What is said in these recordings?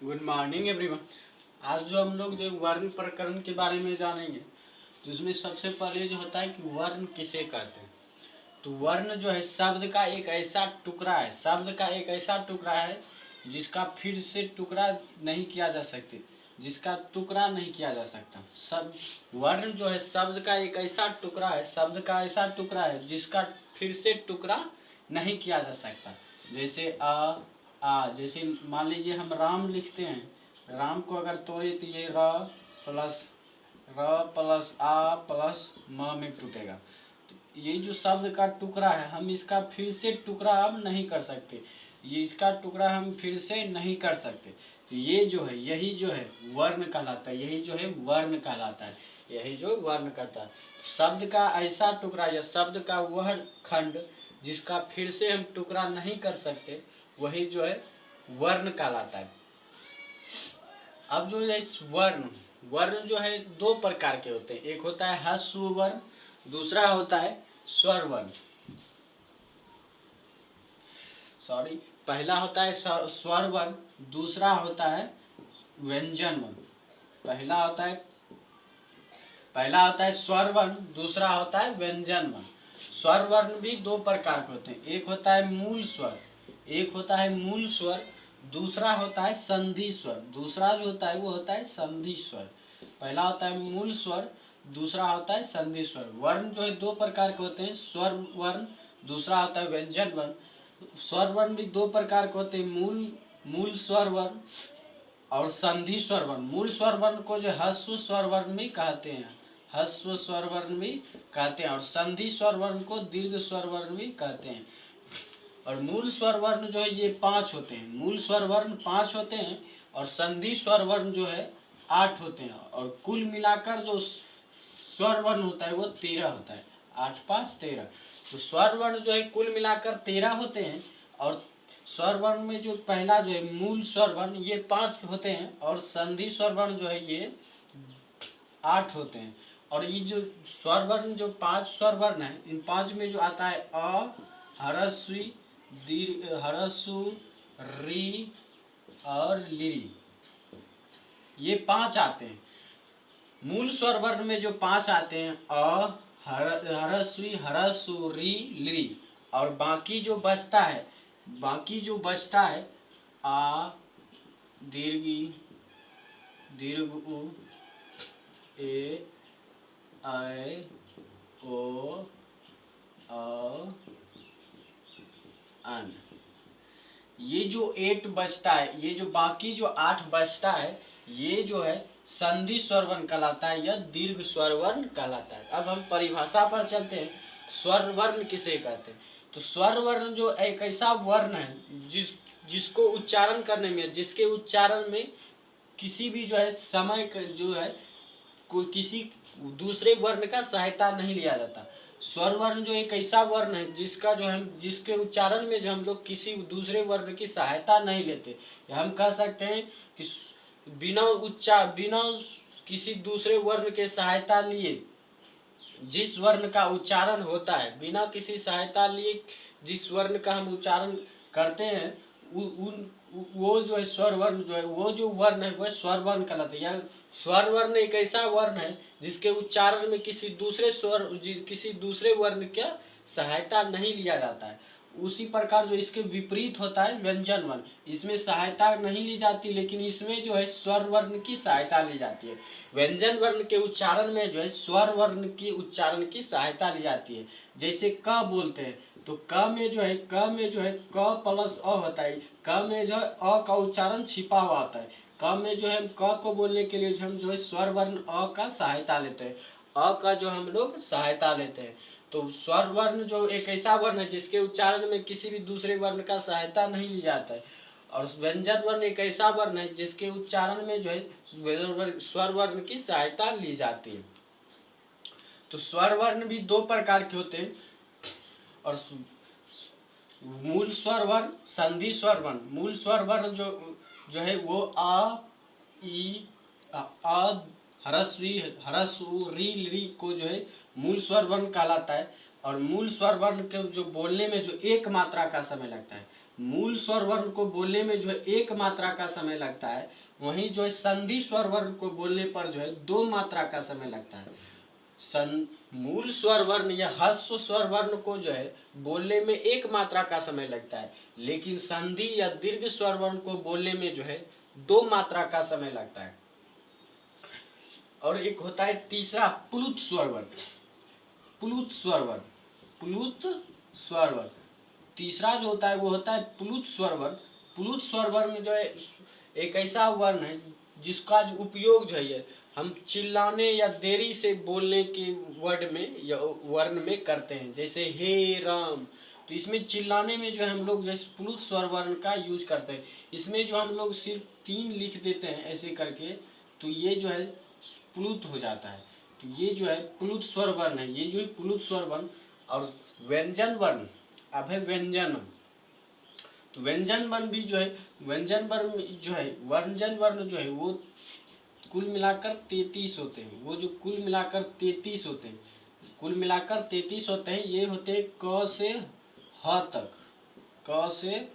Good morning everyone. आज जो हम लोग जो वर्ण प्रकरण के बारे में जानेंगे, तो इसमें सबसे पहले जो होता है कि वर्ण किसे कहते हैं। तो वर्ण जो है शब्द का एक ऐसा टुकड़ा है, शब्द का एक ऐसा टुकड़ा है जिसका फिर से टुकड़ा नहीं किया जा सकते, जिसका टुकड़ा नहीं किया जा सकता। सब वर्ण जो है शब्द का एक ऐसा टुकड़ा है, शब्द का ऐसा टुकड़ा है जिसका फिर से टुकड़ा नहीं किया जा सकता। जैसे जैसे मान लीजिए हम राम लिखते हैं, राम को अगर तोड़े तो ये र प्लस आ प्लस म में टूटेगा। तो ये जो शब्द का टुकड़ा है, हम इसका फिर से टुकड़ा अब नहीं कर सकते, ये इसका टुकड़ा हम फिर से नहीं कर सकते। तो ये जो है, यही जो है वर्ण कहलाता है, यही जो है वर्ण कहलाता है, यही जो वर्ण कहता है। शब्द का ऐसा टुकड़ा या शब्द का वह खंड जिसका फिर से हम टुकड़ा नहीं कर सकते, वही जो है वर्ण कहलाता है। अब जो है वर्ण, वर्ण जो है दो प्रकार के होते हैं। एक होता है ह्रस्व वर्ण, दूसरा होता है स्वर वर्ण। पहला होता है स्वर वर्ण, दूसरा होता है व्यंजन वर्ण। पहला होता है स्वर वर्ण, दूसरा होता है व्यंजन वर्ण। स्वर वर्ण भी दो प्रकार के होते हैं। एक होता है मूल स्वर, दूसरा होता है संधि स्वर। दूसरा जो होता है वो होता है संधि स्वर। पहला होता है मूल स्वर, दूसरा होता है संधि स्वर। वर्ण जो है दो प्रकार के होते हैं, स्वर वर्ण, दूसरा होता है व्यंजन वर्ण। स्वर वर्ण भी दो प्रकार के होते हैं, मूल स्वर वर्ण और संधि स्वर वर्ण। मूल स्वर वर्ण को जो ह्रस्व स्वर वर्ण भी कहते हैं, ह्रस्व स्वर वर्ण भी कहते हैं, और संधि स्वर वर्ण को दीर्घ स्वर वर्ण भी कहते हैं। और मूल स्वर वर्ण जो है ये 5 होते हैं, मूल स्वर वर्ण 5 होते हैं, और संधि स्वर वर्ण जो है 8 होते हैं। और कुल मिलाकर जो स्वर वर्ण होता है वो 13 होता है, 8 5 13। तो स्वर वर्ण जो है कुल मिलाकर 13 होते हैं, और स्वर वर्ण में जो पहला जो है मूल स्वर वर्ण ये 5 होते हैं, और संधि स्वर वर्ण जो है ये 8 होते हैं। और ये जो स्वर वर्ण जो 5 स्वर वर्ण है, इन 5 में जो आता है अ, ह्रस्वी, ह्रस्व, री और लिरी, ये 5 आते हैं। मूल स्वर वर्ण में जो 5 आते हैं अ, ह्रस्वी, ह्रस्व, री, लिरी, और बाकी जो बचता है आ, दीर्घी, दीर्घ उ, ए, ऐ, ओ, अ, अन। ये जो 8 बचता है, ये जो बाकी जो 8 बचता है, ये जो है संधि स्वर वर्ण कहलाता है या दीर्घ स्वर वर्ण कहलाता है। अब हम परिभाषा पर चलते हैं, स्वर वर्ण किसे कहते हैं। तो स्वर वर्ण जो एक ऐसा वर्ण है जिसको उच्चारण करने में, जिसके उच्चारण में किसी भी जो है समय जो है कोई किसी दूसरे वर्ण का सहायता नहीं लिया जाता। स्वर वर्ण जो एक ऐसा वर्ण है जिसका जो हम, जिसके उच्चारण में जो हम लोग किसी दूसरे वर्ण की सहायता नहीं लेते। हम कह सकते हैं कि बिना किसी दूसरे वर्ण के सहायता लिए जिस वर्ण का उच्चारण होता है, बिना किसी सहायता लिए जिस वर्ण का हम उच्चारण करते हैं, वो जो है स्वर वर्ण जो है, वो जो वर्ण है वह स्वर वर्ण कहलाता है। या स्वर वर्ण एक ऐसा वर्ण है जिसके उच्चारण में किसी दूसरे वर्ण का सहायता नहीं लिया जाता है। उसी प्रकार जो इसके विपरीत होता है व्यंजन वर्ण, इसमें सहायता नहीं ली जाती, लेकिन इसमें जो है स्वर वर्ण की सहायता ली जाती है। व्यंजन वर्ण के उच्चारण में जो है स्वर वर्ण की उच्चारण की सहायता ली जाती है। जैसे क बोलते हैं, तो क में जो है क प्लस अ होता है। क में जो है अ का उच्चारण छिपा हुआ होता है। क में जो है क को बोलने के लिए हम जो है स्वर वर्ण अ का सहायता लेते हैं, अ का जो हम लोग सहायता लेते हैं। तो स्वर वर्ण जो एक ऐसा वर्ण है जिसके उच्चारण में किसी भी दूसरे वर्ण का सहायता नहीं ली जाता है। और व्यंजन वर्ण एक ऐसा वर्ण है जिसके उच्चारण में जो है स्वर वर्ण की सहायता ली जाती है। तो स्वर वर्ण भी दो प्रकार के होते हैं, और मूल स्वर वर्ण, संधि स्वर वर्ण। मूल स्वर वर्ण जो है वो आ, ई, ह्रस्वी, ह्रस्व, री को जो है मूल स्वर वर्ण कहलाता है। और मूल स्वर वर्ण के जो बोलने में जो एक मात्रा का समय लगता है, मूल स्वर वर्ण को बोलने में जो है 1 मात्रा का समय लगता है, वहीं जो है संधि स्वर वर्ण को बोलने पर जो है 2 मात्रा का समय लगता है। मूल स्वर वर्ण या ह्रस्व स्वर वर्ण को जो है बोलने में 1 मात्रा का समय लगता है, लेकिन संधि या दीर्घ स्वर वर्ण को बोलने में जो है 2 मात्रा का समय लगता है। और एक होता है तीसरा प्लुत स्वर वर्ण। प्लुत स्वर वर्ण, प्लुत स्वर वर्ण तीसरा जो होता है वो होता है प्लुत स्वर वर्ण। प्लुत स्वर वर्ण जो है एक ऐसा वर्ण है जिसका जो उपयोग जो है हम चिल्लाने या देरी से बोलने के वर्ड में या वर्ण में करते हैं, जैसे हे राम। तो इसमें चिल्लाने में जो है हम लोग जैसे प्लुत स्वर वर्ण का यूज करते हैं। इसमें जो हम लोग सिर्फ 3 लिख देते हैं ऐसे करके, तो ये जो है प्लुत हो जाता है। तो ये जो है प्लुत स्वर वर्ण है, ये जो है प्लुत स्वर वर्ण। और व्यंजन वर्ण, अब है व्यंजन। तो व्यंजन वर्ण भी जो है, व्यंजन वर्ण जो है, व्यंजन वर्ण जो है वो कुल मिलाकर 33 होते हैं। वो जो कुल मिलाकर 33 होते हैं, कुल मिलाकर 33 होते हैं। ये होते हैं क से ह तक, क से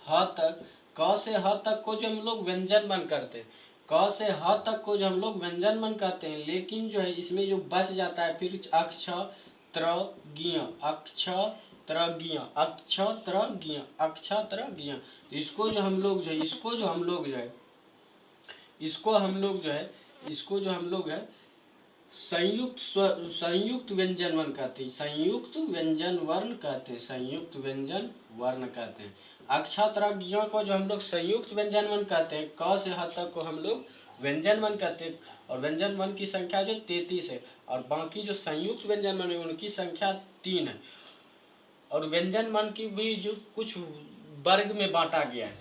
ह तक। क से ह तक को जो हम लोग व्यंजन वर्ण करते हैं, क से ह तक को जो हम लोग व्यंजन वर्ण करते हैं, लेकिन जो है इसमें जो बच जाता है फिर अक्ष त्र ज्ञ, अक्ष त्र ज्ञ, अक्ष त्र ज्ञ, अक्ष त्र ज्ञ। इसको जो हम लोग जो है, इसको जो हम लोग जो है, इसको हम लोग जो है, इसको जो हम लोग है संयुक्त व्यंजन वर्ण कहते हैं, संयुक्त व्यंजन वर्ण कहते हैं, संयुक्त व्यंजन वर्ण कहते हैं। अक्षत्रज्ञों को जो हम लोग संयुक्त व्यंजन वर्ण कहते हैं, क से ह तक को हम लोग व्यंजन वर्ण कहते हैं। और व्यंजन वर्ण की संख्या जो 33 है, और बाकी जो संयुक्त व्यंजन वर्ण है उनकी संख्या 3 है। और व्यंजन वर्ण की भी जो कुछ वर्ग में बांटा गया है,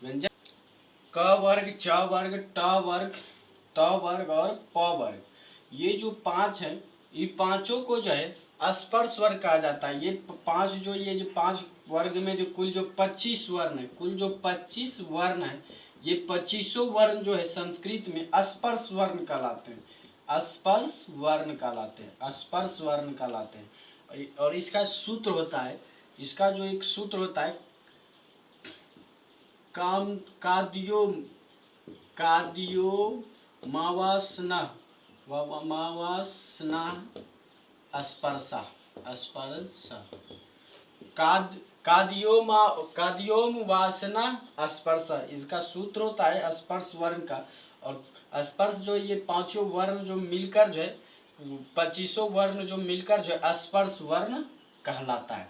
व्यंजन क वर्ग, च वर्ग, ट वर्ग, त वर्ग और प वर्ग। ये जो 5 है, ये पांचों को जो है स्पर्श वर्ग कहा जाता है। ये 5 जो, ये जो 5 वर्ग में जो कुल जो 25 वर्ण है, कुल जो 25 वर्ण है, ये 25 वर्ण जो है संस्कृत में स्पर्श वर्ण कहलाते हैं, स्पर्श वर्ण कहलाते हैं, स्पर्श वर्ण कहलाते हैं। और इसका सूत्र होता है, इसका जो एक सूत्र होता है कादियो मावासना स्पर्शा, स्पर्शा कादियोम वासना स्पर्शा, इसका सूत्र होता है स्पर्श वर्ण का। और स्पर्श जो ये 5 वर्ण जो मिलकर जो है 25 वर्ण जो मिलकर जो स्पर्श वर्ण कहलाता है।